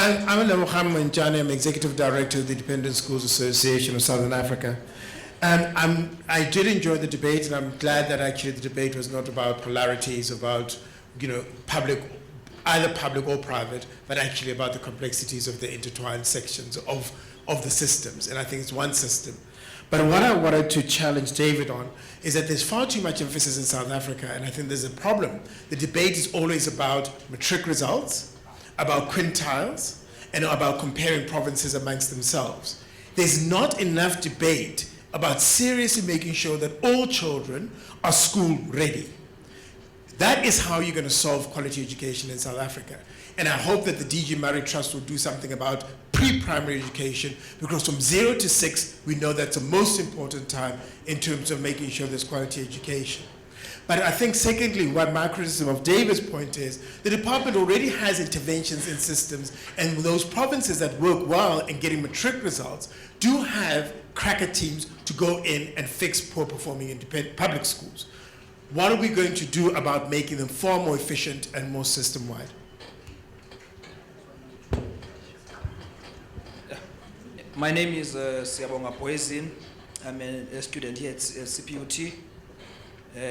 I'm Lebogang Manjane. I'm Executive Director of the Independent Schools Association of Southern Africa. And I did enjoy the debate, and I'm glad that actually the debate was not about polarities, about, public, either public or private, but actually about the complexities of the intertwined sections of the systems. And I think it's one system. But what I wanted to challenge David on is that there's far too much emphasis in South Africa, and I think there's a problem. The debate is always about matric results, about quintiles, and about comparing provinces amongst themselves. There's not enough debate about seriously making sure that all children are school ready. That is how you're going to solve quality education in South Africa. And I hope that the DG Murray Trust will do something about pre-primary education, because from 0 to 6, we know that's the most important time in terms of making sure there's quality education. But I think, secondly, what my criticism of David's point is, the department already has interventions in systems, and those provinces that work well in getting matric results do have cracker teams to go in and fix poor performing independent public schools. What are we going to do about making them far more efficient and more system-wide? My name is Siyabonga Poesin. I'm a student here at CPUT.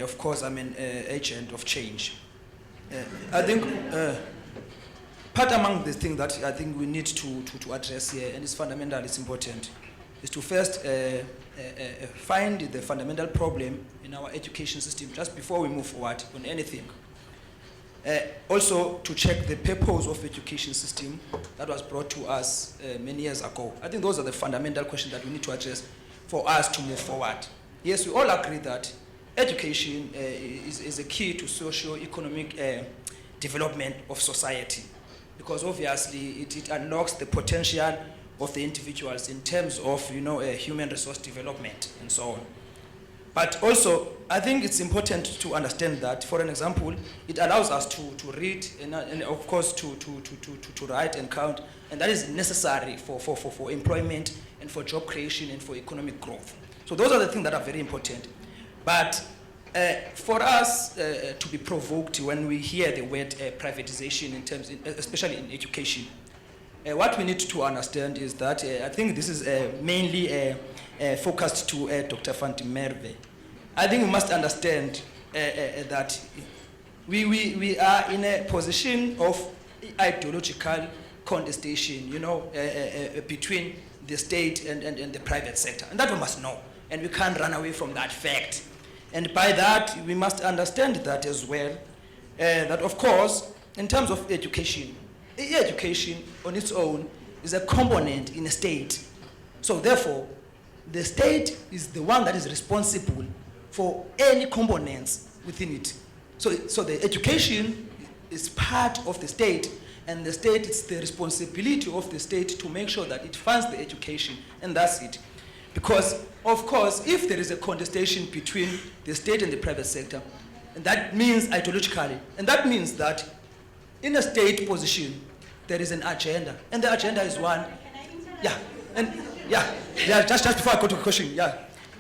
Of course, I'm an agent of change. I think part among the things that I think we need to address here, and it's fundamental, it's important, is to first find the fundamental problem in our education system just before we move forward on anything. Also, to check the purpose of education system that was brought to us many years ago. I think those are the fundamental questions that we need to address for us to move forward. Yes, we all agree that education is a key to socio-economic development of society, because obviously it unlocks the potential of the individuals in terms of human resource development and so on. But also, I think it's important to understand that, for an example, it allows us to read and of course to write and count, and that is necessary for employment and for job creation and for economic growth. So those are the things that are very important. But for us to be provoked when we hear the word privatization, especially in education, what we need to understand is that I think this is mainly focused to Dr. Fanti Merve. I think we must understand that we are in a position of ideological contestation, between the state and the private sector, and that we must know, and we can't run away from that fact. And by that, we must understand that as well, that of course, in terms of education on its own is a component in a state. So therefore, the state is the one that is responsible for any components within it. So the education is part of the state, and the state, it's the responsibility of the state to make sure that it funds the education, and that's it. Because, of course, if there is a contestation between the state and the private sector, and that means ideologically, and that means that in a state position, there is an agenda, and the agenda is one. Just before I go to the question,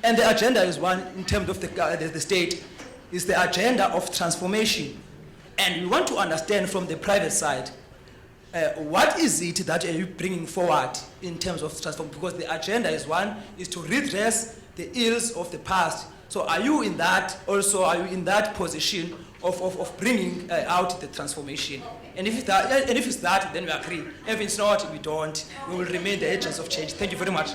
and the agenda is one in terms of the state, is the agenda of transformation, and we want to understand from the private side, what is it that are you bringing forward in terms of transformation? Because the agenda is one, is to redress the ills of the past. So are you in that also? Are you in that position of bringing out the transformation? And if it's that, then we agree. If it's not, we don't. We will remain the agents of change. Thank you very much.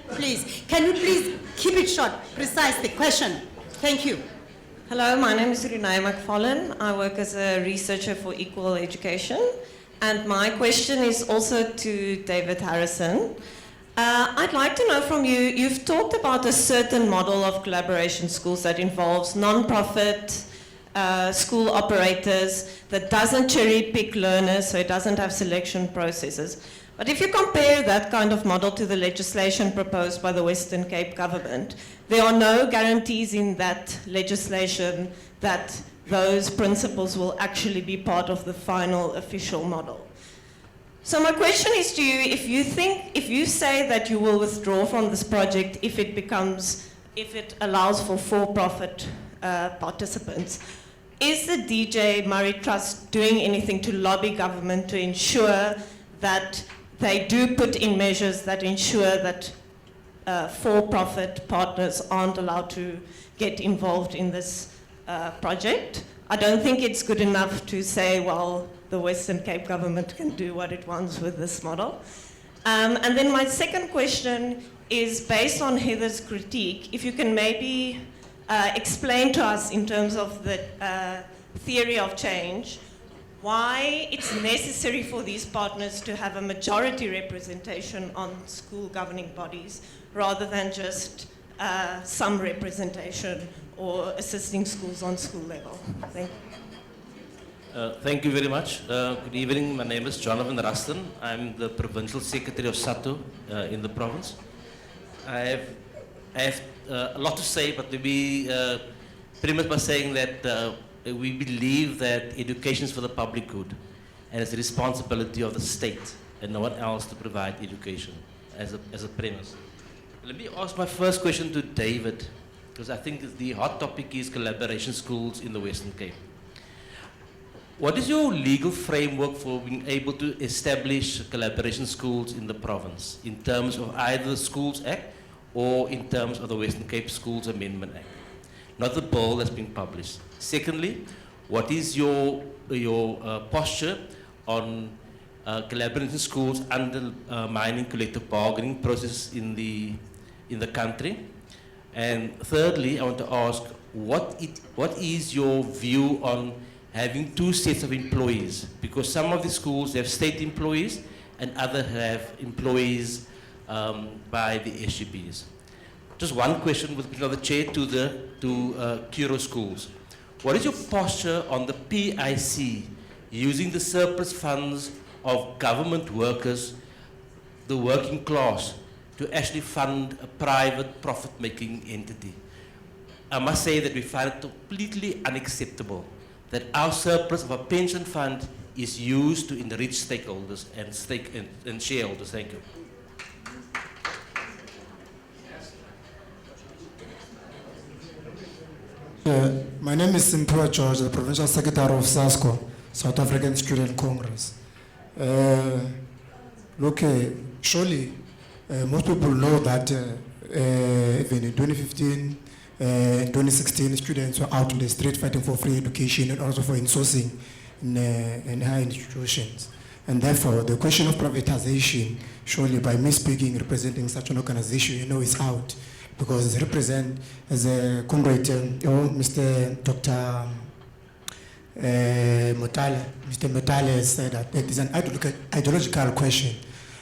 Please, can you please keep it short, precise the question? Thank you. Hello, my name is Renee McFarlane. I work as a researcher for Equal Education. And my question is also to David Harrison. I'd like to know from you, you've talked about a certain model of collaboration schools that involves non-profit school operators, that doesn't cherry pick learners, so it doesn't have selection processes. But if you compare that kind of model to the legislation proposed by the Western Cape government, there are no guarantees in that legislation that those principles will actually be part of the final official model. So my question is to you, if you say that you will withdraw from this project if it allows for for-profit participants, is the DJ Murray Trust doing anything to lobby government to ensure that they do put in measures that ensure that for-profit partners aren't allowed to get involved in this project? I don't think it's good enough to say, well, the Western Cape government can do what it wants with this model. And then my second question is based on Heather's critique. If you can maybe explain to us in terms of the theory of change, why it's necessary for these partners to have a majority representation on school governing bodies rather than just some representation or assisting schools on school level. Thank you. Thank you very much. Good evening. My name is Jonathan Ruston. I'm the Provincial Secretary of SATU in the province. I have a lot to say, but to be pretty much by saying that we believe that education is for the public good, and it's the responsibility of the state and no one else to provide education as a premise. Let me ask my first question to David, because I think the hot topic is collaboration schools in the Western Cape. What is your legal framework for being able to establish collaboration schools in the province in terms of either the Schools Act or in terms of the Western Cape Schools Amendment Act? Not the bill that's been published. Secondly, what is your posture on collaboration schools undermining collective bargaining process in the country? And thirdly, I want to ask, what is your view on having two sets of employees? Because some of the schools have state employees and others have employees by the SGBs. Just one question with the chair to Kiro schools. What is your posture on the PIC using the surplus funds of government workers, the working class, to actually fund a private profit-making entity? I must say that we find it completely unacceptable that our surplus of a pension fund is used to enrich stakeholders and shareholders. Thank you. My name is Simpiwa George, the Provincial Secretary of SASCO, South African Student Congress. Surely most people know that even in 2015, 2016, students were out in the street fighting for free education and also for insourcing in higher institutions. And therefore, the question of privatization, surely by me speaking, representing such an organization, is out. Because it represents, as a comrade, Mr. Dr. Motale, Mr. Motale has said that it is an ideological question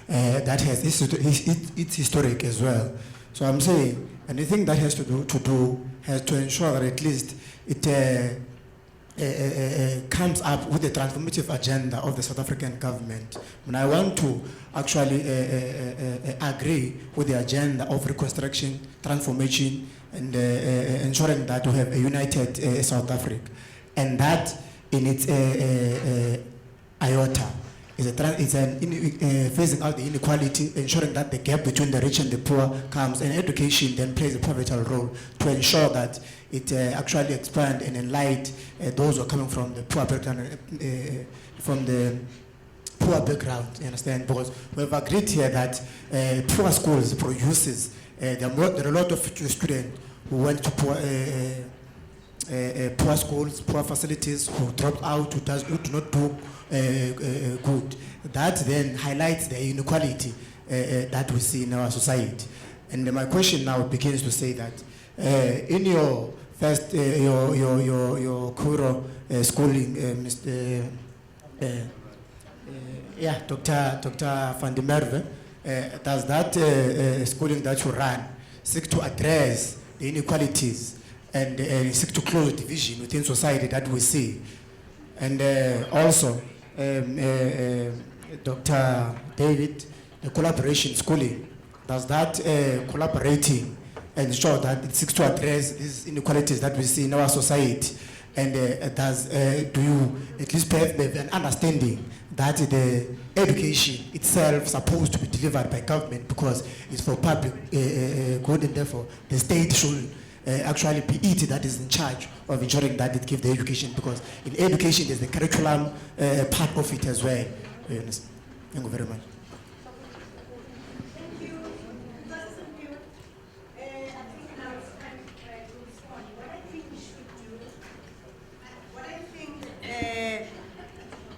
that has its historic as well. So I'm saying anything that has to ensure that at least it comes up with the transformative agenda of the South African government. And I want to actually agree with the agenda of reconstruction, transformation, and ensuring that we have a united South Africa. And that in its iota is phasing out the inequality, ensuring that the gap between the rich and the poor comes, and education then plays a pivotal role to ensure that it actually expand and enlighten those who are coming from the poor background, you understand? Because we have agreed here that poor schools produces, there are a lot of students who went to poor schools, poor facilities, who dropped out, who do not do good. That then highlights the inequality that we see in our society. And my question now begins to say that in your first, your Kuro schooling, Mr. Dr. Van der Merwe, does that schooling that you run seek to address the inequalities and seek to close division within society that we see? And also, Dr. David, the collaboration schooling, does that collaborating ensure that it seeks to address these inequalities that we see in our society? And do you at least have an understanding that the education itself is supposed to be delivered by government because it's for public good, and therefore the state should actually be it that is in charge of ensuring that it gives the education, because in education there's the curriculum part of it as well. You understand? Thank you very much.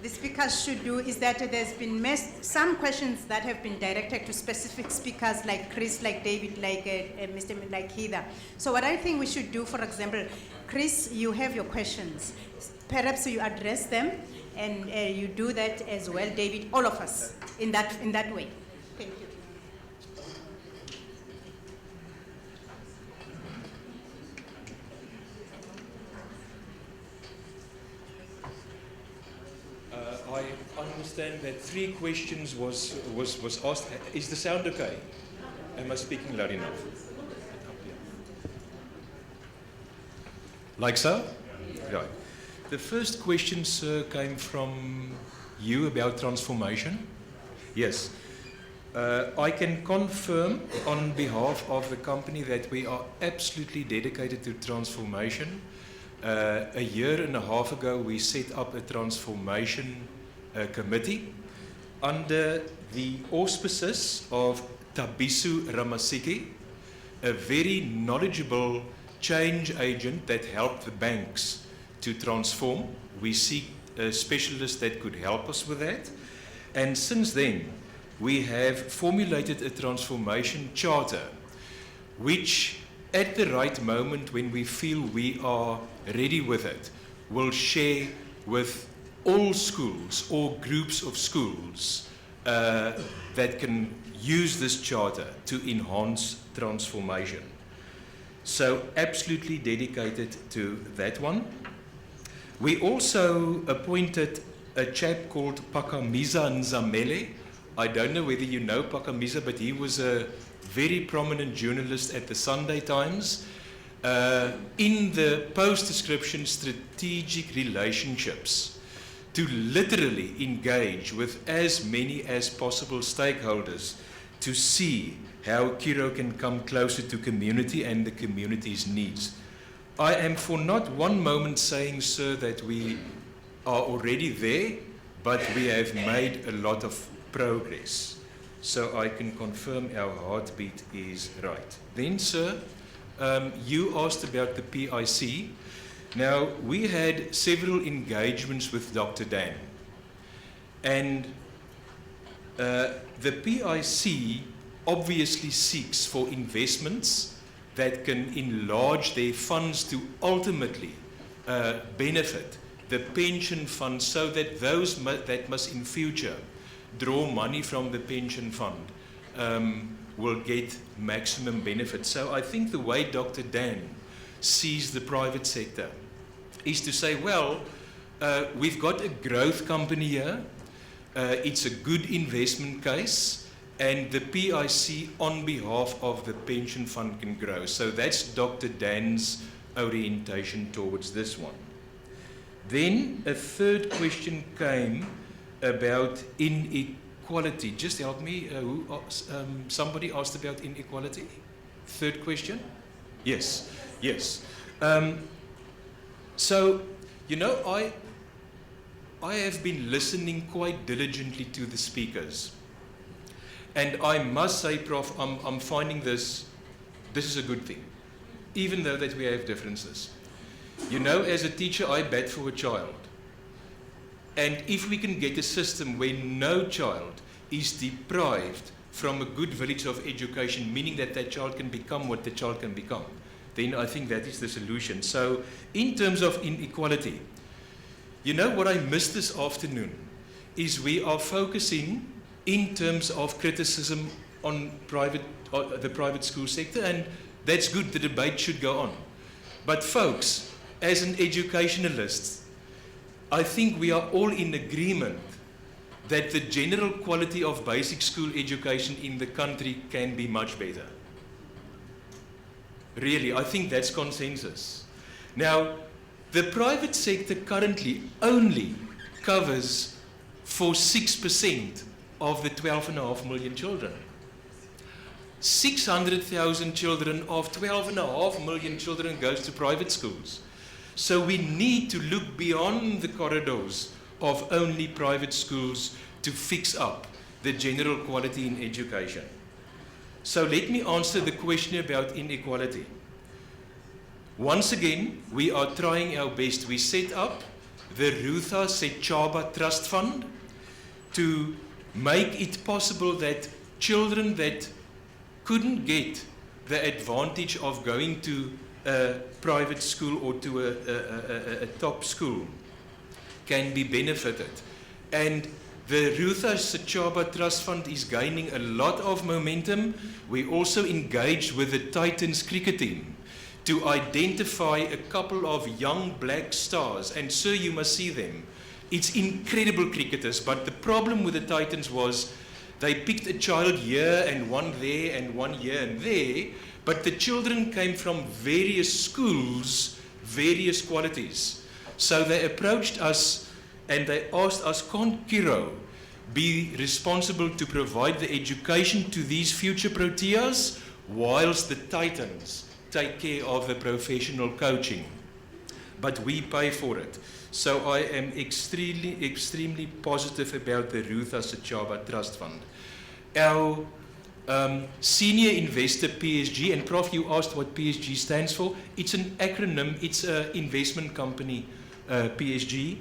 The speakers should do is that there's been some questions that have been directed to specific speakers like Chris, like David, like Mr. like Heather. So what I think we should do, for example, Chris, you have your questions. Perhaps you address them, and you do that as well, David, all of us, in that way. Thank you. I understand that 3 questions was asked. Is the sound okay? Am I speaking loud enough? Like so? Right. The first question, sir, came from you about transformation. Yes. I can confirm on behalf of the company that we are absolutely dedicated to transformation. A year and a half ago, we set up a transformation committee under the auspices of Tabiso Ramasiki, a very knowledgeable change agent that helped the banks to transform. We seek specialists that could help us with that. And since then, we have formulated a transformation charter, which at the right moment when we feel we are ready with it, will share with all schools or groups of schools that can use this charter to enhance transformation. So absolutely dedicated to that one. We also appointed a chap called Pakamiza Nzamele. I don't know whether you know Pakamiza, but he was a very prominent journalist at the Sunday Times. In the post-description strategic relationships, to literally engage with as many as possible stakeholders to see how Kiro can come closer to community and the community's needs. I am for not one moment saying, sir, that we are already there, but we have made a lot of progress. So I can confirm our heartbeat is right. Then, sir, you asked about the PIC. Now, we had several engagements with Dr. Dan. And the PIC obviously seeks for investments that can enlarge their funds to ultimately benefit the pension fund, so that those that must in future draw money from the pension fund will get maximum benefit. So I think the way Dr. Dan sees the private sector is to say, well, we've got a growth company here, it's a good investment case, and the PIC on behalf of the pension fund can grow. So that's Dr. Dan's orientation towards this one. Then a third question came about inequality. Just help me, somebody asked about inequality? Third question? Yes, yes. So, you know, I have been listening quite diligently to the speakers. And I must say, Prof, I'm finding this is a good thing, even though that we have differences. You know, as a teacher, I bat for a child. And if we can get a system where no child is deprived from a good village of education, meaning that that child can become what the child can become, then I think that is the solution. So in terms of inequality, you know what I missed this afternoon is we are focusing in terms of criticism on the private school sector, and that's good, the debate should go on. But folks, as an educationalist, I think we are all in agreement that the general quality of basic school education in the country can be much better. Really, I think that's consensus. Now, the private sector currently only covers for 6% of the 12.5 million children. 600,000 children of 12.5 million children goes to private schools. So we need to look beyond the corridors of only private schools to fix up the general quality in education. So let me answer the question about inequality. Once again, we are trying our best. We set up the Rutha Sechaba Trust Fund to make it possible that children that couldn't get the advantage of going to a private school or to a top school can be benefited. And the Rutha Sechaba Trust Fund is gaining a lot of momentum. We also engaged with the Titans cricket team to identify a couple of young black stars, and sir, you must see them. It's incredible cricketers, but the problem with the Titans was they picked a child here and one there and one here and there, but the children came from various schools, various qualities. So they approached us and they asked us, can't Kiro be responsible to provide the education to these future Proteas whilst the Titans take care of the professional coaching? But we pay for it. So I am extremely positive about the Rutha Sechaba Trust Fund. Our senior investor PSG, and Prof, you asked what PSG stands for. It's an acronym, it's an investment company, PSG.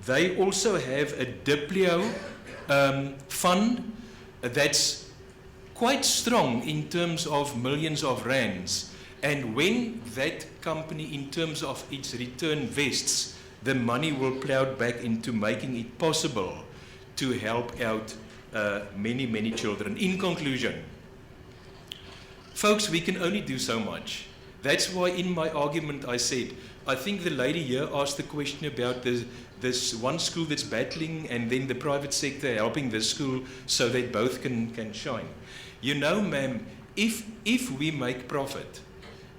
They also have a Diplio fund that's quite strong in terms of millions of rands. And when that company, in terms of its return vests, the money will plow back into making it possible to help out many, many children. In conclusion, folks, we can only do so much. That's why in my argument I said, I think the lady here asked the question about this one school that's battling and then the private sector helping this school so they both can shine. You know, ma'am, if we make profit,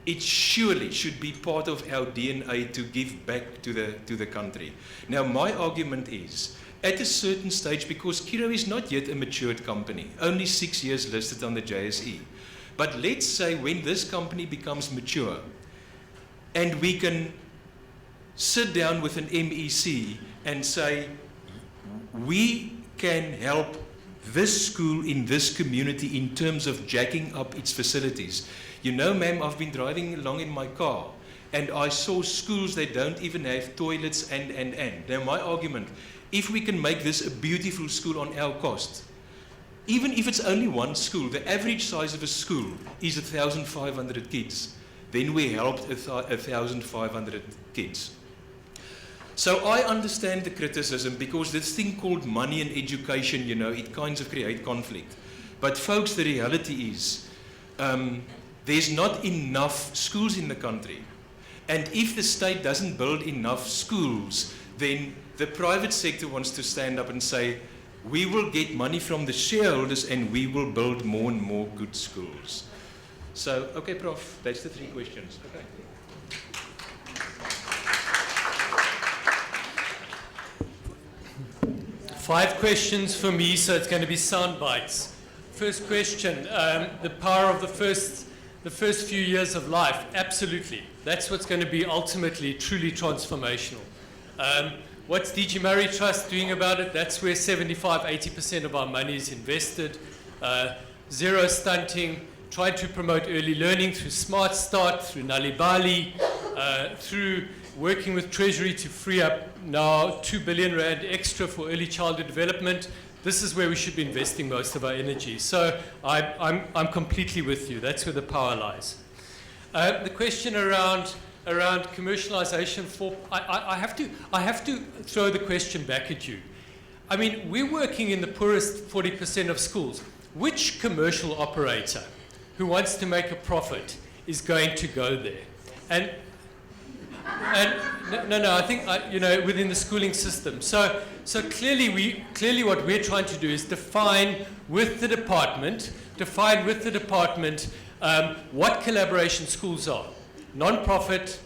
it surely should be part of our DNA to give back to the country. Now, my argument is, at a certain stage, because Kiro is not yet a matured company, only 6 years listed on the JSE, but let's say when this company becomes mature, and we can sit down with an MEC and say, we can help this school in this community in terms of jacking up its facilities. You know, ma'am, I've been driving along in my car and I saw schools that don't even have toilets and. Now my argument, if we can make this a beautiful school on our cost, even if it's only one school, the average size of a school is 1,500 kids, then we helped 1,500 kids. So I understand the criticism because this thing called money and education, you know, it kinds of create conflict. But folks, the reality is, there's not enough schools in the country. And if the state doesn't build enough schools, then the private sector wants to stand up and say, we will get money from the shareholders and we will build more and more good schools. So, okay, Prof, that's the 3 questions. Okay. Five questions for me, so it's going to be sound bites. First question, the power of the first few years of life. Absolutely. That's what's going to be ultimately truly transformational. What's DG Murray Trust doing about it? That's where 75-80% of our money is invested. Zero stunting, trying to promote early learning through Smart Start, through Nalibali, through working with Treasury to free up now 2 billion rand extra for early childhood development. This is where we should be investing most of our energy. So I'm completely with you. That's where the power lies. The question around commercialization for, I have to throw the question back at you. I mean, we're working in the poorest 40% of schools. Which commercial operator who wants to make a profit is going to go there? And no, I think within the schooling system. So clearly what we're trying to do is define with the department what collaboration schools are. Non-profit,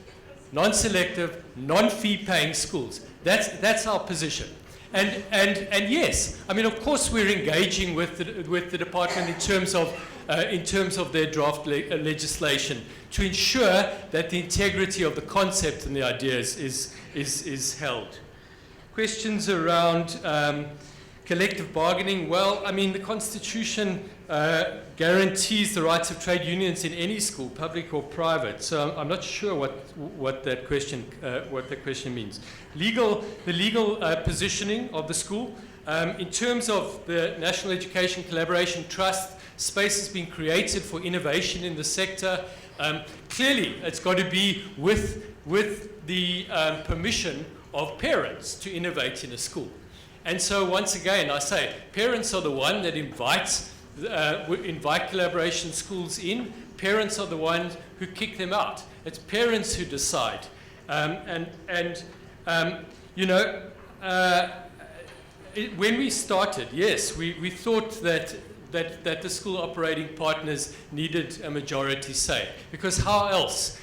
non-selective, non-fee paying schools. That's our position. And yes, I mean, of course, we're engaging with the department in terms of their draft legislation to ensure that the integrity of the concept and the ideas is held. Questions around collective bargaining. Well, I mean, the Constitution guarantees the rights of trade unions in any school, public or private. So I'm not sure what that question means. The legal positioning of the school. In terms of the National Education Collaboration Trust, space has been created for innovation in the sector. Clearly, it's got to be with the permission of parents to innovate in a school. And so once again, I say, parents are the one that invite collaboration schools in. Parents are the ones who kick them out. It's parents who decide. When we started, yes, we thought that the school operating partners needed a majority say, because how else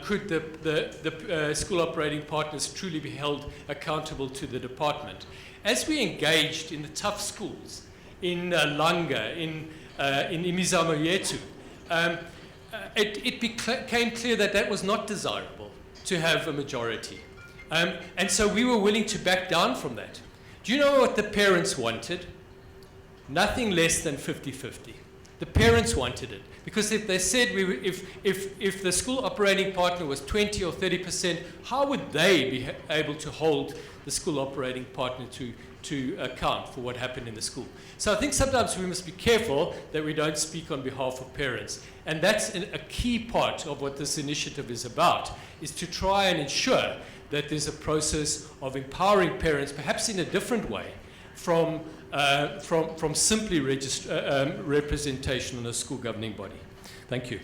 could the school operating partners truly be held accountable to the department? As we engaged in the tough schools, in Langa, in Imizamo Yetu, it became clear that was not desirable to have a majority. And so we were willing to back down from that. Do you know what the parents wanted? Nothing less than 50-50. The parents wanted it. Because if they said, if the school operating partner was 20 or 30%, how would they be able to hold the school operating partner to account for what happened in the school? So I think sometimes we must be careful that we don't speak on behalf of parents. And that's a key part of what this initiative is about, is to try and ensure that there's a process of empowering parents, perhaps in a different way, from simply representation on a school governing body. Thank you.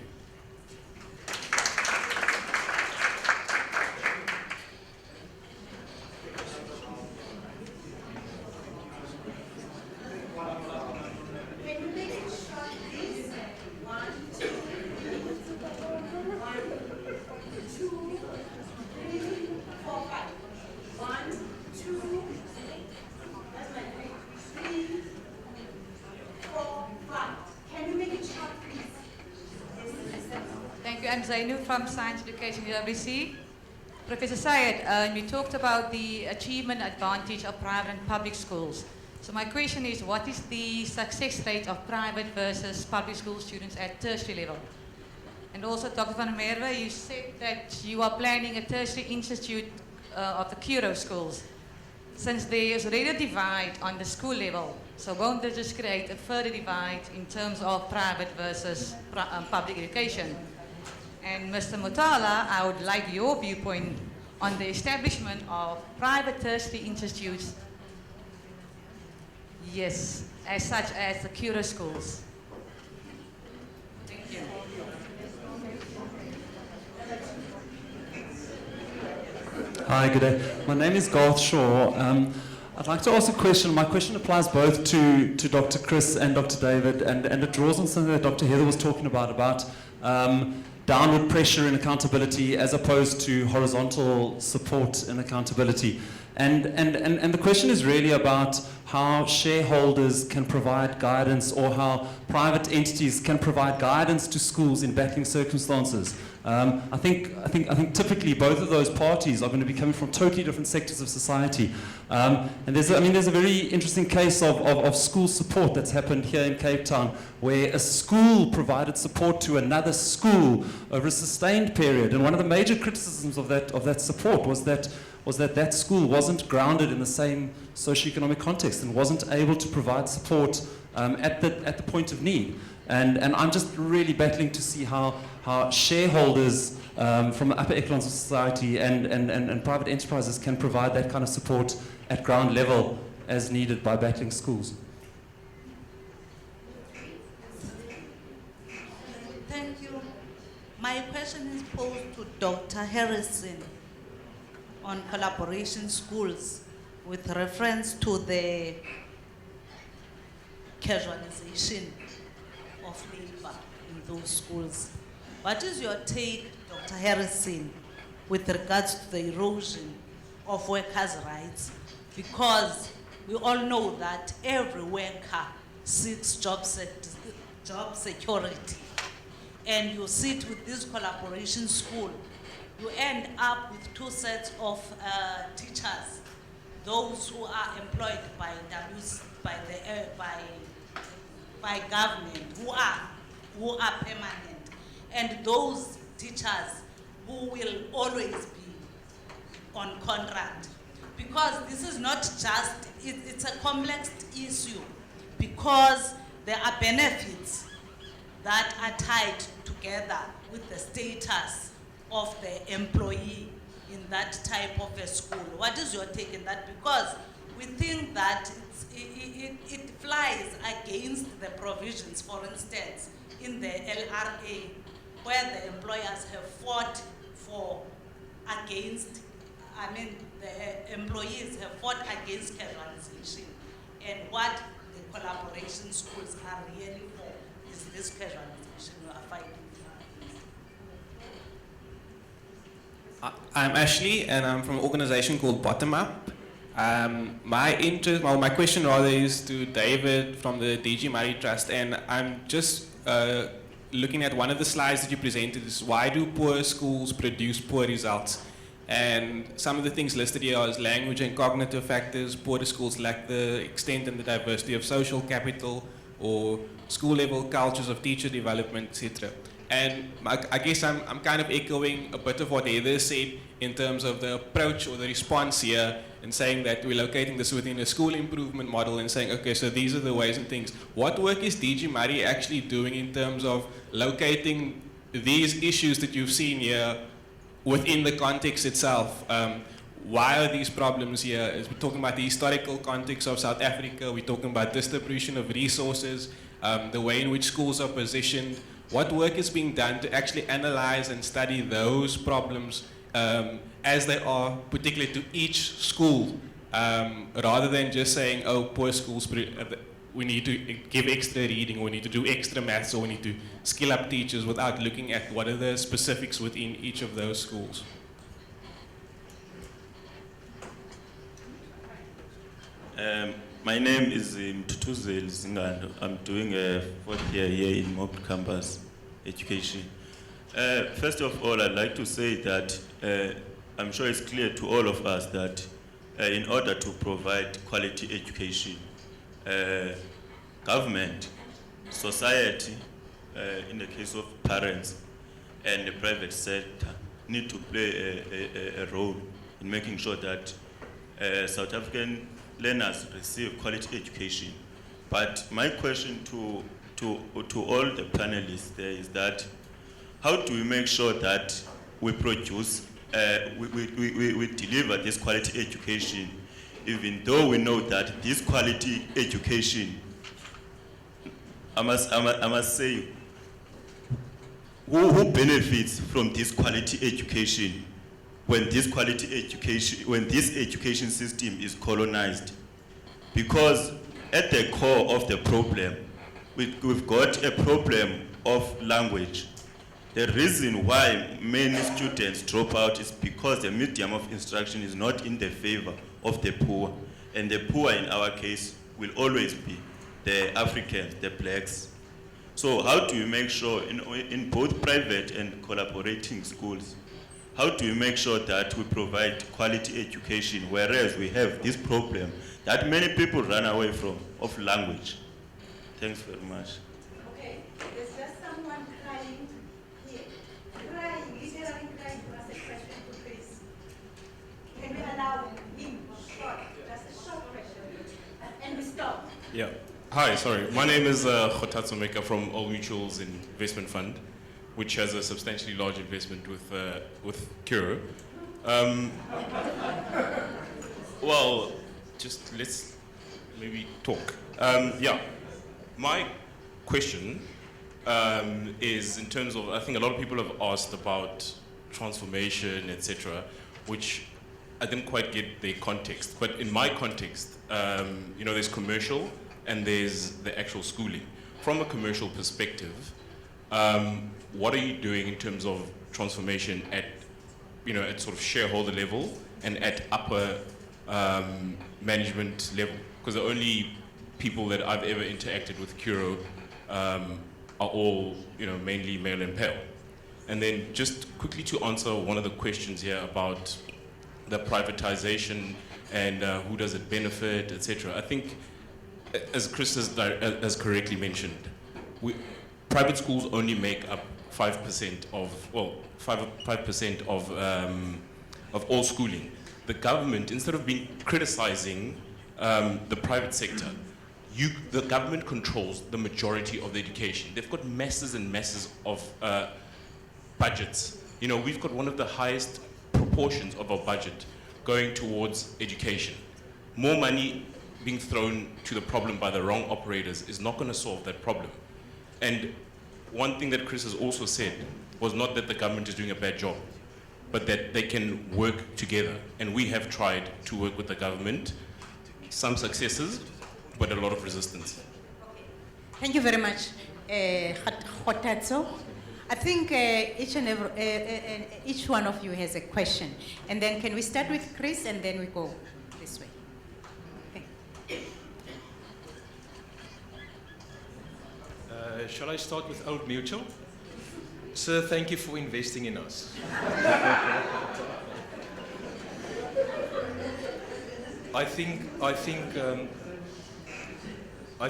I'm Zainu from Science Education UWC. Professor Syed, you talked about the achievement advantage of private and public schools. So my question is, what is the success rate of private versus public school students at tertiary level? And also, Dr. van der Merwe, you said that you are planning a tertiary institute of the Curo schools. Since there is already a divide on the school level, so won't this just create a further divide in terms of private versus public education? And Mr. Mutala, I would like your viewpoint on the establishment of private tertiary institutes, yes, as such as the Curo schools. Thank you. Hi, good day. My name is Garth Shaw. I'd like to ask a question. My question applies both to Dr. Chris and Dr. David, and it draws on something that Dr. Heather was talking about downward pressure and accountability as opposed to horizontal support and accountability. And the question is really about how shareholders can provide guidance, or how private entities can provide guidance to schools in battling circumstances. I think typically both of those parties are going to be coming from totally different sectors of society. And there's a very interesting case of school support that's happened here in Cape Town, where a school provided support to another school over a sustained period. And one of the major criticisms of that support was that school wasn't grounded in the same socioeconomic context and wasn't able to provide support at the point of need. And I'm just really battling to see how shareholders from the upper echelons of society and private enterprises can provide that kind of support at ground level as needed by battling schools. Thank you. My question is posed to Dr. Harrison on collaboration schools with reference to the casualization of labor in those schools. What is your take, Dr. Harrison, with regards to the erosion of workers' rights because we all know that every worker seeks job security. And you sit with this collaboration school, you end up with two sets of teachers, those who are employed by government, who are permanent, and those teachers who will always be on contract. Because this is not just, it's a complex issue, because there are benefits that are tied together with the status of the employee in that type of a school. What is your take on that? Because we think that it flies against the provisions, for instance, in the LRA, where the employers have fought the employees have fought against casualization. And what the collaboration schools are really for is this casualization you are fighting for. I'm Ashley, and I'm from an organization called Bottom Up. My question rather is to David from the DG Murray Trust, and I'm just looking at one of the slides that you presented is why do poor schools produce poor results? And some of the things listed here are language and cognitive factors. Poorer schools lack the extent and the diversity of social capital or school level cultures of teacher development, etc. And I guess I'm kind of echoing a bit of what Heather said in terms of the approach or the response here, and saying that we're locating this within a school improvement model and saying, okay, so these are the ways and things. What work is DG Murray actually doing in terms of locating these issues that you've seen here within the context itself? Why are these problems here? We're talking about the historical context of South Africa, we're talking about distribution of resources, the way in which schools are positioned. What work is being done to actually analyze and study those problems as they are, particularly to each school, rather than just saying, oh, poor schools, we need to give extra reading, we need to do extra maths, or we need to skill up teachers, without looking at what are the specifics within each of those schools. My name is Mtutuzel Zingando. I'm doing a fourth year here in Mob Campus Education. First of all, I'd like to say that I'm sure it's clear to all of us that in order to provide quality education, government, society, in the case of parents, and the private sector need to play a role in making sure that South African learners receive quality education. But my question to all the panelists there is that, how do we make sure that we produce, we deliver this quality education, even though we know that this quality education, I must say, who benefits from this quality education when this education system is colonized? Because at the core of the problem, we've got a problem of language. The reason why many students drop out is because the medium of instruction is not in the favor of the poor. And the poor in our case will always be the Africans, the blacks. So how do you make sure in both private and collaborating schools, how do we make sure that we provide quality education, whereas we have this problem that many people run away from, of language? Thanks very much. Okay, there's just someone crying here. Crying, literally crying to ask a question to Chris. Can we allow him short, just a short question, and we stop? Yeah. Hi, sorry. My name is Khotatso Meka from Old Mutuals Investment Fund, which has a substantially large investment with Curo. Well, just let's maybe talk. Yeah, my question is in terms of, I think a lot of people have asked about transformation, etc., which I didn't quite get the context. But in my context, there's commercial and there's the actual schooling. From a commercial perspective, what are you doing in terms of transformation at sort of shareholder level and at upper management level, because the only people that I've ever interacted with Curo are all, mainly male and pale. And then just quickly to answer one of the questions here about the privatization and who does it benefit, etc. I think, as Chris has correctly mentioned, private schools only make up 5% of all schooling. The government, instead of criticizing the private sector, the government controls the majority of the education. They've got masses and masses of budgets. We've got one of the highest proportions of our budget going towards education. More money being thrown to the problem by the wrong operators is not going to solve that problem. And one thing that Chris has also said was not that the government is doing a bad job, but that they can work together. And we have tried to work with the government. Some successes, but a lot of resistance. Thank you very much, Khotatso. I think each one of you has a question. And then can we start with Chris and then we go this way? Okay. Shall I start with Old Mutual? Sir, thank you for investing in us. I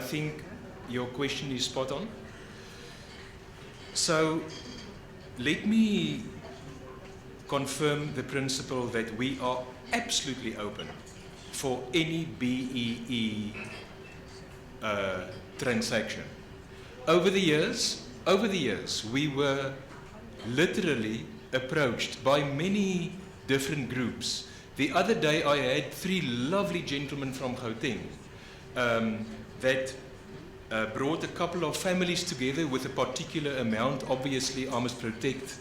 think your question is spot on. So let me confirm the principle that we are absolutely open for any BEE transaction. Over the years, we were literally approached by many different groups. The other day I had 3 lovely gentlemen from Gauteng that brought a couple of families together with a particular amount. Obviously, I must protect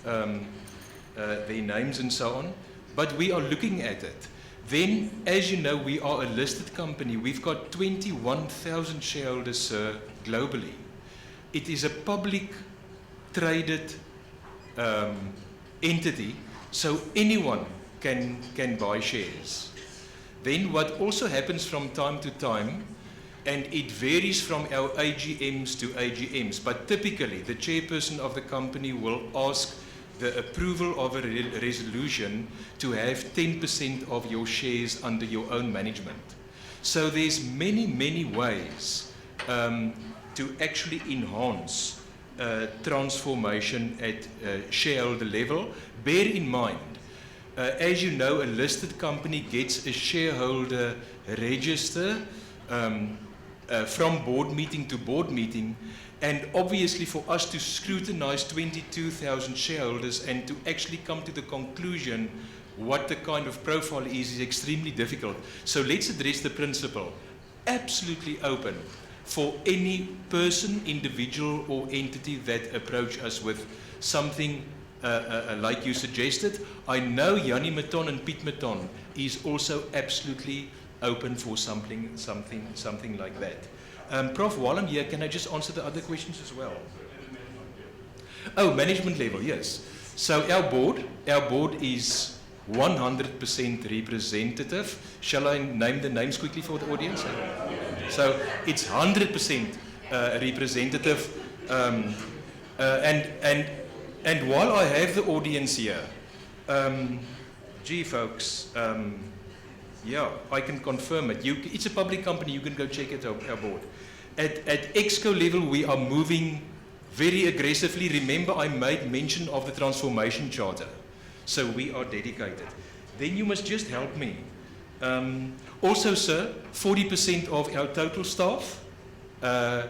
their names and so on, but we are looking at it. Then, as you know, we are a listed company. We've got 21,000 shareholders globally. It is a public traded entity, so anyone can buy shares. Then what also happens from time to time, and it varies from our AGMs to AGMs, but typically the chairperson of the company will ask the approval of a resolution to have 10% of your shares under your own management. So there's many ways to actually enhance transformation at shareholder level. Bear in mind, as you know, a listed company gets a shareholder register from board meeting to board meeting, and obviously for us to scrutinize 22,000 shareholders and to actually come to the conclusion what the kind of profile is extremely difficult. So let's address the principle. Absolutely open for any person, individual or entity that approach us with something like you suggested. I know Jannie Maton and Piet Maton is also absolutely open for something like that. Prof. Wallam here, can I just answer the other questions as well? Oh, management level, yes. So our board is 100% representative. Shall I name the names quickly for the audience? So it's 100% representative. And while I have the audience here, gee folks, yeah, I can confirm it. It's a public company, you can go check it out, our board. At EXCO level, we are moving very aggressively. Remember, I made mention of the transformation charter. So we are dedicated. Then you must just help me. Also, sir, 40% of our total staff, now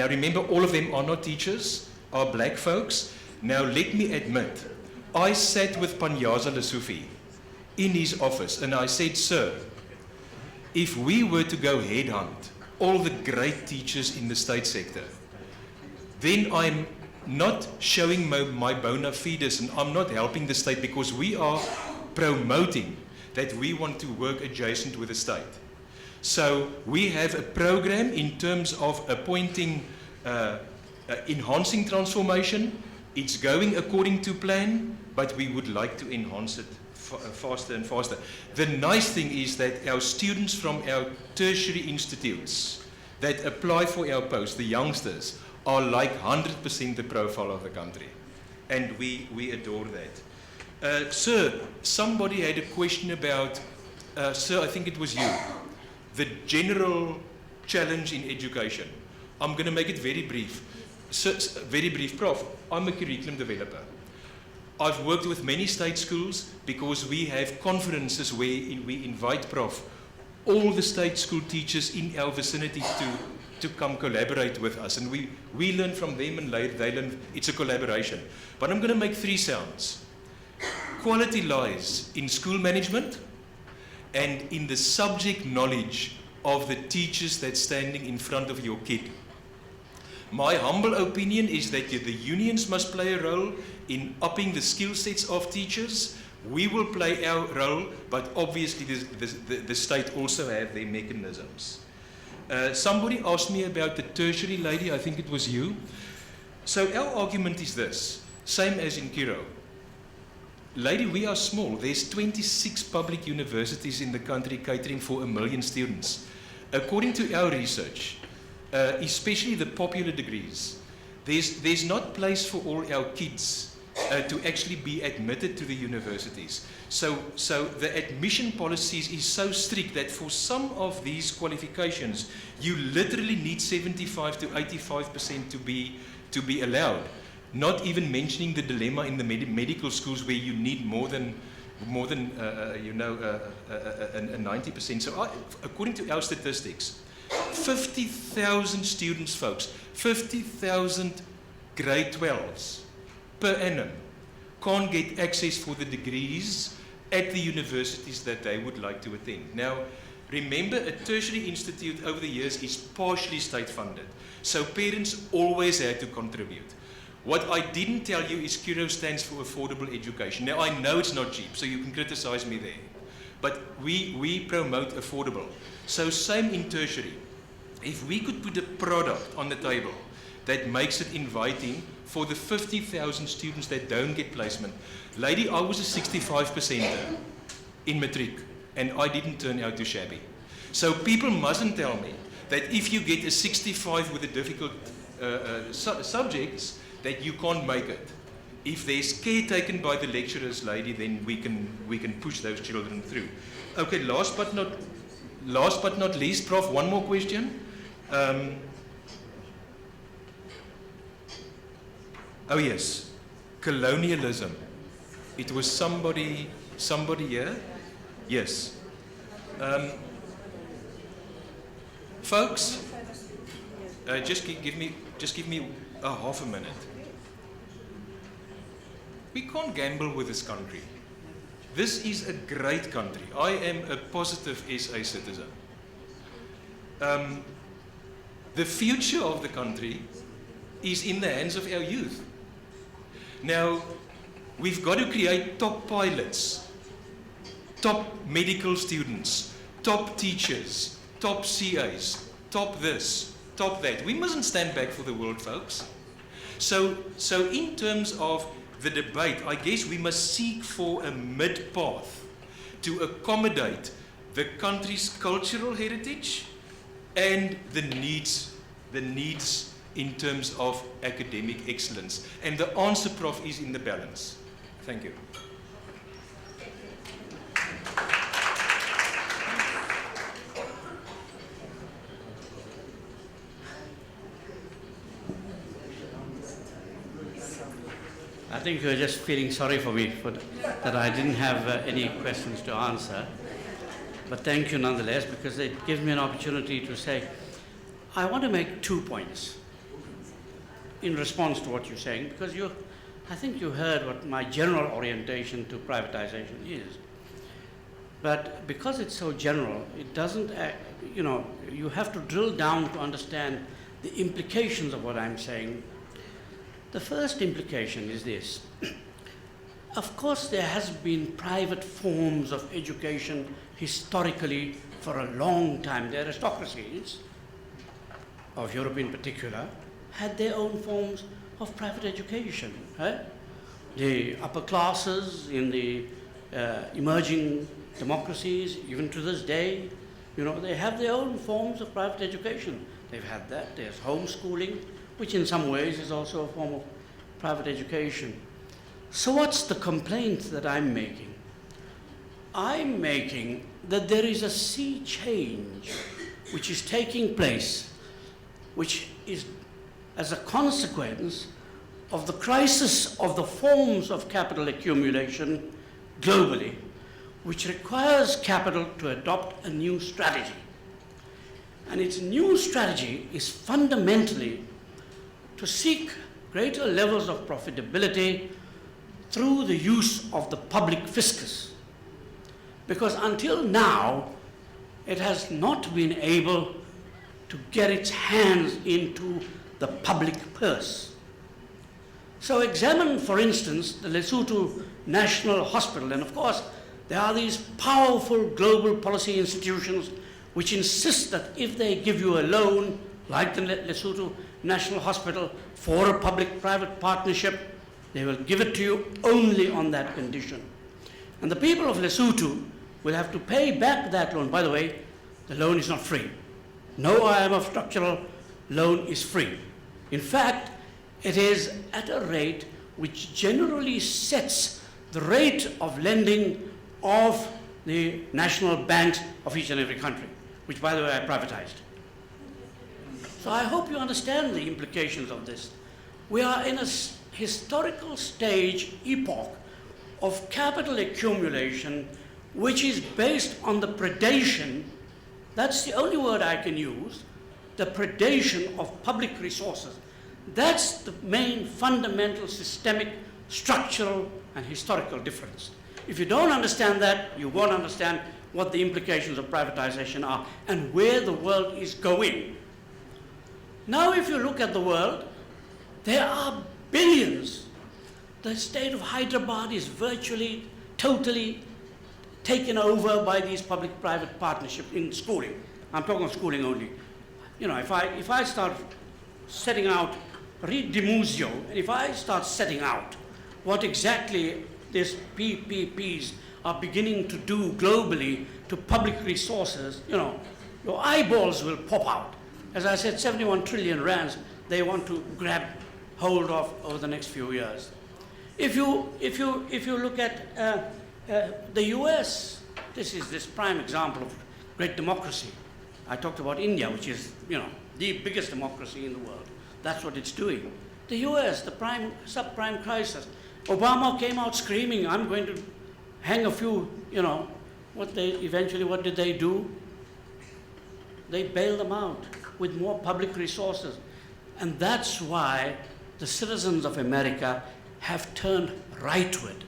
remember, all of them are not teachers, are black folks. Now let me admit, I sat with Panyaza Lesufi in his office and I said, sir, if we were to go headhunt all the great teachers in the state sector, then I'm not showing my bona fides and I'm not helping the state, because we are promoting that we want to work adjacent with the state. So we have a program in terms of appointing, enhancing transformation. It's going according to plan, but we would like to enhance it faster and faster. The nice thing is that our students from our tertiary institutes that apply for our post, the youngsters, are like 100% the profile of the country. And we adore that. Sir, somebody had a question about, sir, I think it was you, the general challenge in education. I'm going to make it very brief. Sir, very brief, Prof. I'm a curriculum developer. I've worked with many state schools because we have conferences where we invite, Prof, all the state school teachers in our vicinity to come collaborate with us. And we learn from them and they learn. It's a collaboration. But I'm going to make 3 sounds. Quality lies in school management and in the subject knowledge of the teachers that's standing in front of your kid. My humble opinion is that the unions must play a role in upping the skill sets of teachers. We will play our role, but obviously the state also have their mechanisms. Somebody asked me about the tertiary lady, I think it was you. So our argument is this, same as in Kiro. Lady, we are small. There's 26 public universities in the country catering for 1 million students. According to our research, especially the popular degrees, there's not place for all our kids to actually be admitted to the universities. So the admission policies is so strict that for some of these qualifications, you literally need 75 to 85% to be allowed. Not even mentioning the dilemma in the medical schools where you need more than 90%. So according to our statistics, 50,000 students, folks, 50,000 grade 12s per annum can't get access for the degrees at the universities that they would like to attend. Now, remember, a tertiary institute over the years is partially state funded. So parents always had to contribute. What I didn't tell you is CURO stands for affordable education. Now, I know it's not cheap, so you can criticize me there. But we promote affordable. So same in tertiary. If we could put a product on the table that makes it inviting for the 50,000 students that don't get placement. Lady, I was a 65%er in matric, and I didn't turn out too shabby. So people mustn't tell me that if you get a 65 with the difficult subjects, that you can't make it. If there's care taken by the lecturers, lady, then we can push those children through. Okay, last but not least, Prof, one more question. Oh yes, colonialism. It was somebody here. Yes. Folks, just give me a half a minute. We can't gamble with this country. This is a great country. I am a positive SA citizen. The future of the country is in the hands of our youth. Now, we've got to create top pilots, top medical students, top teachers, top CAs, top this, top that. We mustn't stand back for the world, folks. So in terms of the debate, I guess we must seek for a mid-path to accommodate the country's cultural heritage and the needs in terms of academic excellence. And the answer, Prof, is in the balance. Thank you. I think you're just feeling sorry for me that I didn't have any questions to answer. But thank you nonetheless, because it gives me an opportunity to say, I want to make 2 points in response to what you're saying, because I think you heard what my general orientation to privatization is. But because it's so general, it doesn't, you have to drill down to understand the implications of what I'm saying. The first implication is this. Of course, there has been private forms of education historically for a long time. The aristocracies of Europe in particular had their own forms of private education. The upper classes in the emerging democracies, even to this day, you know, they have their own forms of private education. They've had that. There's homeschooling, which in some ways is also a form of private education. So what's the complaint that I'm making? I'm making that there is a sea change which is taking place, which is as a consequence of the crisis of the forms of capital accumulation globally, which requires capital to adopt a new strategy. And its new strategy is fundamentally to seek greater levels of profitability through the use of the public fiscus. Because until now, it has not been able to get its hands into the public purse. So examine, for instance, the Lesotho National Hospital, and of course, there are these powerful global policy institutions which insist that if they give you a loan, like the Lesotho National Hospital, for a public-private partnership, they will give it to you only on that condition. And the people of Lesotho will have to pay back that loan. By the way, the loan is not free. No IMF structural loan is free. In fact, it is at a rate which generally sets the rate of lending of the national banks of each and every country, which, by the way, I privatized. So I hope you understand the implications of this. We are in a historical stage, epoch, of capital accumulation, which is based on the predation, that's the only word I can use, the predation of public resources. That's the main fundamental systemic, structural, and historical difference. If you don't understand that, you won't understand what the implications of privatization are and where the world is going. Now, if you look at the world, there are billions. The state of Hyderabad is virtually, totally taken over by these public-private partnerships in schooling. I'm talking of schooling only. You know, if I start setting out, read De Muzio, and if I start setting out what exactly these PPPs are beginning to do globally to public resources, you know, your eyeballs will pop out. As I said, 71 trillion rands they want to grab hold of over the next few years. If you look at the US, this is this prime example of great democracy. I talked about India, which is, you know, the biggest democracy in the world. That's what it's doing. The US, the subprime crisis. Obama came out screaming, I'm going to hang a few, you know, what did they do? They bailed them out with more public resources. And that's why the citizens of America have turned rightward,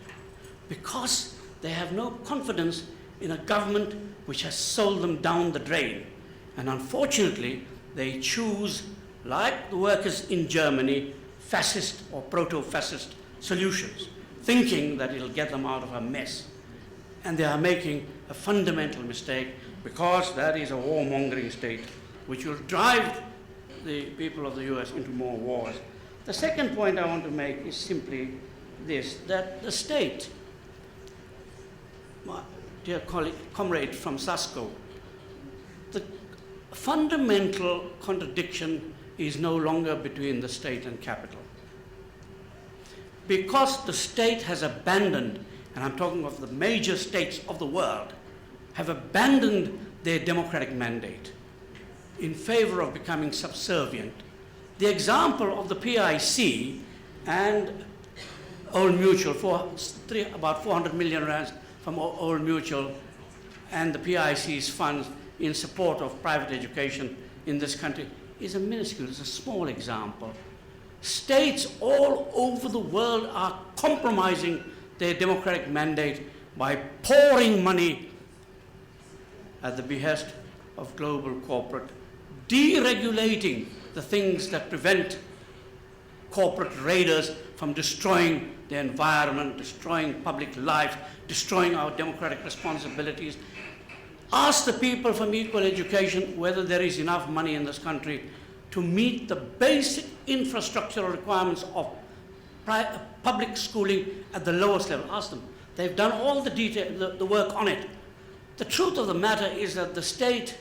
because they have no confidence in a government which has sold them down the drain. And unfortunately, they choose, like the workers in Germany, fascist or proto-fascist solutions, thinking that it'll get them out of a mess. And they are making a fundamental mistake, because that is a warmongering state which will drive the people of the US into more wars. The second point I want to make is simply this, that the state, my dear comrade from SASCO, the fundamental contradiction is no longer between the state and capital. Because the state has abandoned, and I'm talking of the major states of the world, have abandoned their democratic mandate in favor of becoming subservient. The example of the PIC and Old Mutual, about 400 million rands from Old Mutual and the PIC's funds in support of private education in this country is a minuscule, it's a small example. States all over the world are compromising their democratic mandate by pouring money at the behest of global corporate, deregulating the things that prevent corporate raiders from destroying the environment, destroying public life, destroying our democratic responsibilities. Ask the people from Equal Education whether there is enough money in this country to meet the basic infrastructural requirements of public schooling at the lowest level. Ask them. They've done all the detail, the work on it. The truth of the matter is that the state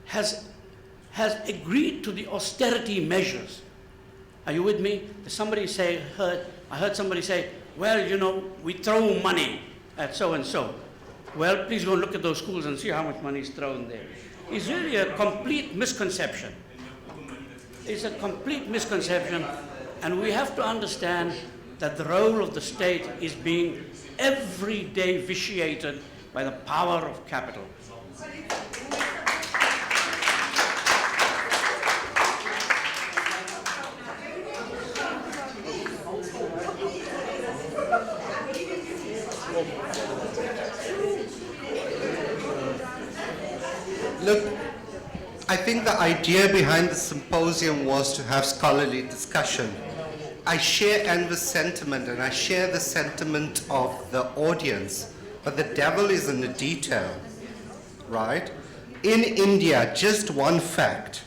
has agreed to the austerity measures. Are you with me? Somebody say, I heard somebody say, well, you know, we throw money at so and so. Well, please go and look at those schools and see how much money is thrown there. It's really a complete misconception. It's a complete misconception, and we have to understand that the role of the state is being every day vitiated by the power of capital. Look, I think the idea behind the symposium was to have scholarly discussion. I share Anvar's sentiment, and I share the sentiment of the audience, but the devil is in the detail, right? In India, just one fact,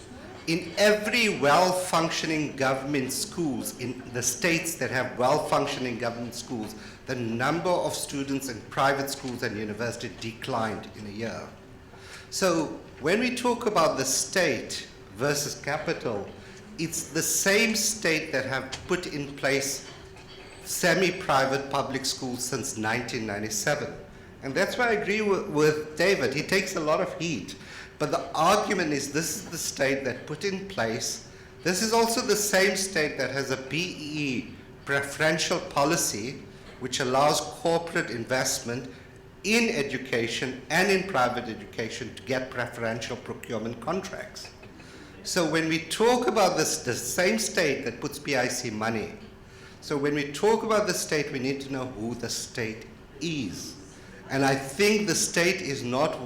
in every well-functioning government schools, in the states that have well-functioning government schools, the number of students in private schools and universities declined in a year. So when we talk about the state versus capital, it's the same state that have put in place semi-private public schools since 1997. And that's why I agree with David. He takes a lot of heat. But the argument is this is the state that put in place. This is also the same state that has a BEE preferential policy which allows corporate investment in education and in private education to get preferential procurement contracts. So when we talk about this, the same state that puts PIC money, so when we talk about the state, we need to know who the state is. And I think the state is not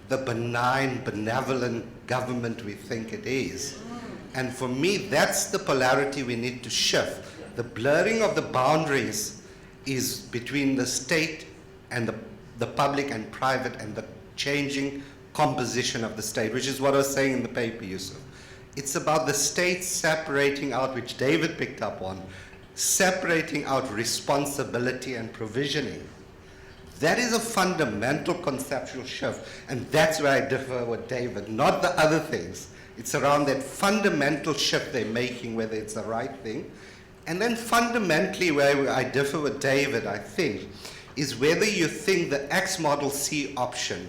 the benign, benevolent government we think it is. And for me, that's the polarity we need to shift. The blurring of the boundaries is between the state and the public and private, and the changing composition of the state, which is what I was saying in the paper, Yusuf. It's about the state separating out, which David picked up on, separating out responsibility and provisioning. That is a fundamental conceptual shift, and that's where I differ with David, not the other things. It's around that fundamental shift they're making, whether it's the right thing. And then fundamentally where I differ with David, I think, is whether you think the X model C option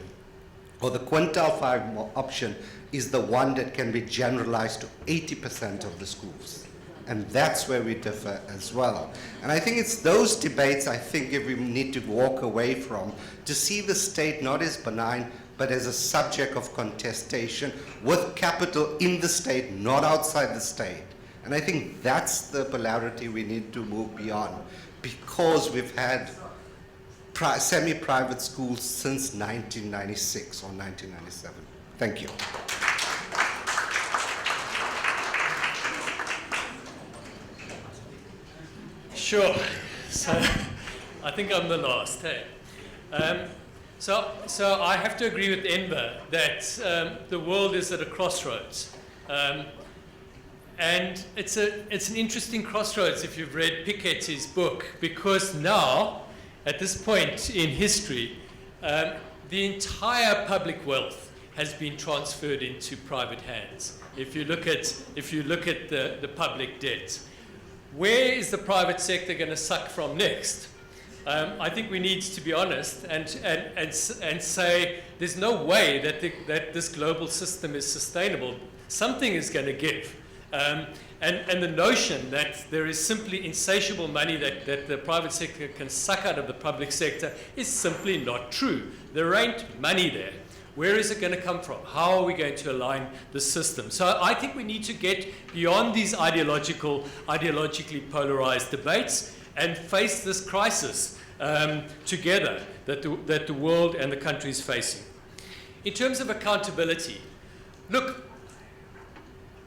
or the quintile 5 option is the one that can be generalized to 80% of the schools. And that's where we differ as well. And I think it's those debates I think if we need to walk away from, to see the state not as benign, but as a subject of contestation with capital in the state, not outside the state. And I think that's the polarity we need to move beyond, because we've had semi-private schools since 1996 or 1997. Thank you. Sure. So I think I'm the last. Hey. So I have to agree with Enver that the world is at a crossroads. And it's an interesting crossroads if you've read Piketty's book, because now, at this point in history, the entire public wealth has been transferred into private hands. If you look at the public debt, where is the private sector going to suck from next? I think we need to be honest and say there's no way that this global system is sustainable. Something is going to give. And the notion that there is simply insatiable money that the private sector can suck out of the public sector is simply not true. There ain't money there. Where is it going to come from? How are we going to align the system? So I think we need to get beyond these ideologically polarized debates and face this crisis together that the world and the country is facing. In terms of accountability, look,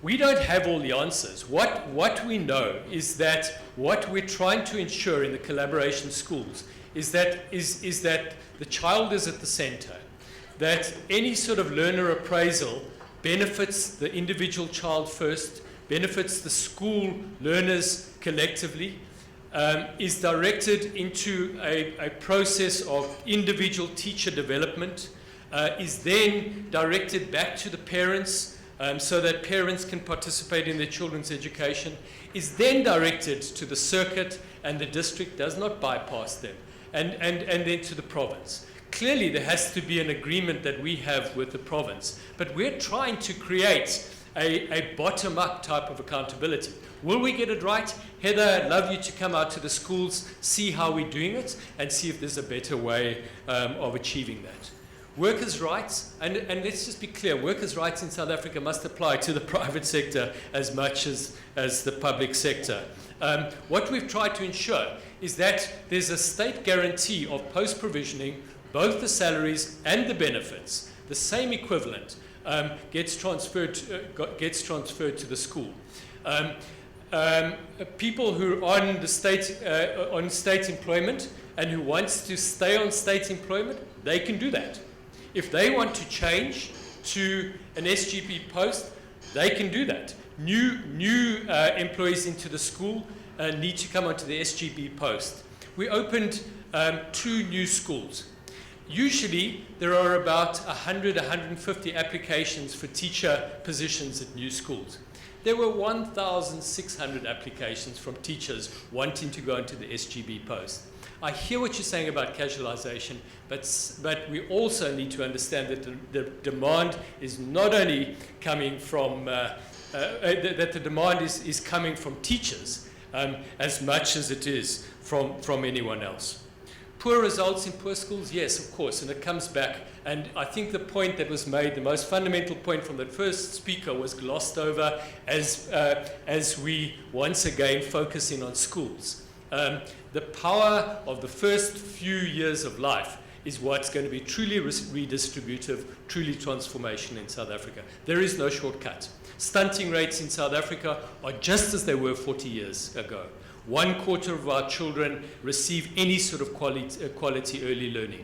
we don't have all the answers. What we know is that what we're trying to ensure in the collaboration schools is that the child is at the center, that any sort of learner appraisal benefits the individual child first, benefits the school learners collectively, is directed into a process of individual teacher development, is then directed back to the parents so that parents can participate in their children's education, is then directed to the circuit, and the district does not bypass them, and then to the province. Clearly, there has to be an agreement that we have with the province, but we're trying to create a bottom-up type of accountability. Will we get it right? Heather, I'd love you to come out to the schools, see how we're doing it, and see if there's a better way of achieving that. Workers' rights, and let's just be clear, workers' rights in South Africa must apply to the private sector as much as the public sector. What we've tried to ensure is that there's a state guarantee of post-provisioning, both the salaries and the benefits, the same equivalent, gets transferred to the school. People who are on the state employment and who wants to stay on state employment, they can do that. If they want to change to an SGB post, they can do that. New employees into the school need to come onto the SGB post. We opened 2 new schools. Usually, there are about 100, 150 applications for teacher positions at new schools. There were 1,600 applications from teachers wanting to go into the SGB post. I hear what you're saying about casualization, but we also need to understand that the demand is not only coming from, that the demand is coming from teachers as much as it is from anyone else. Poor results in poor schools, yes, of course, and it comes back. And I think the point that was made, the most fundamental point from the first speaker, was glossed over as we once again focus in on schools. The power of the first few years of life is what's going to be truly redistributive, truly transformation in South Africa. There is no shortcut. Stunting rates in South Africa are just as they were 40 years ago. 1/4 of our children receive any sort of quality early learning.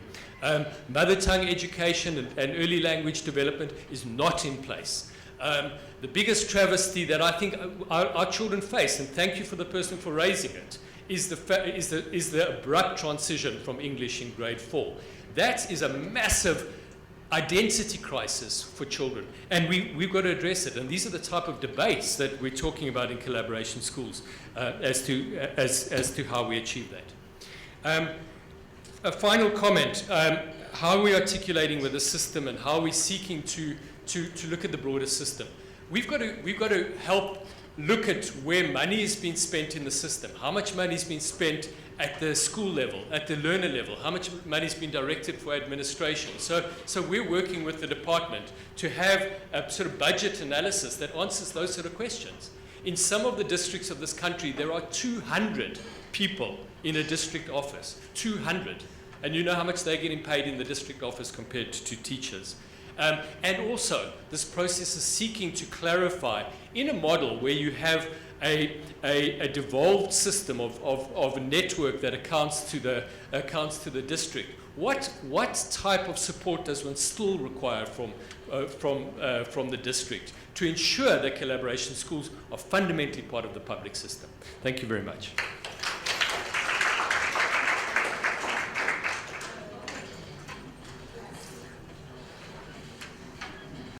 Mother tongue education and early language development is not in place. The biggest travesty that I think our children face, and thank you for the person for raising it, is the abrupt transition from English in grade 4. That is a massive identity crisis for children, and we've got to address it. And these are the type of debates that we're talking about in collaboration schools as to how we achieve that. A final comment: how are we articulating with the system, and how are we seeking to look at the broader system? We've got to help look at where money is being spent in the system, how much money is being spent at the school level, at the learner level, how much money is being directed for administration. So we're working with the department to have a sort of budget analysis that answers those sort of questions. In some of the districts of this country, there are 200 people in a district office, 200. And you know how much they're getting paid in the district office compared to teachers. And also, this process is seeking to clarify in a model where you have a devolved system of a network that accounts to the district. What type of support does one still require from the district to ensure that collaboration schools are fundamentally part of the public system? Thank you very much.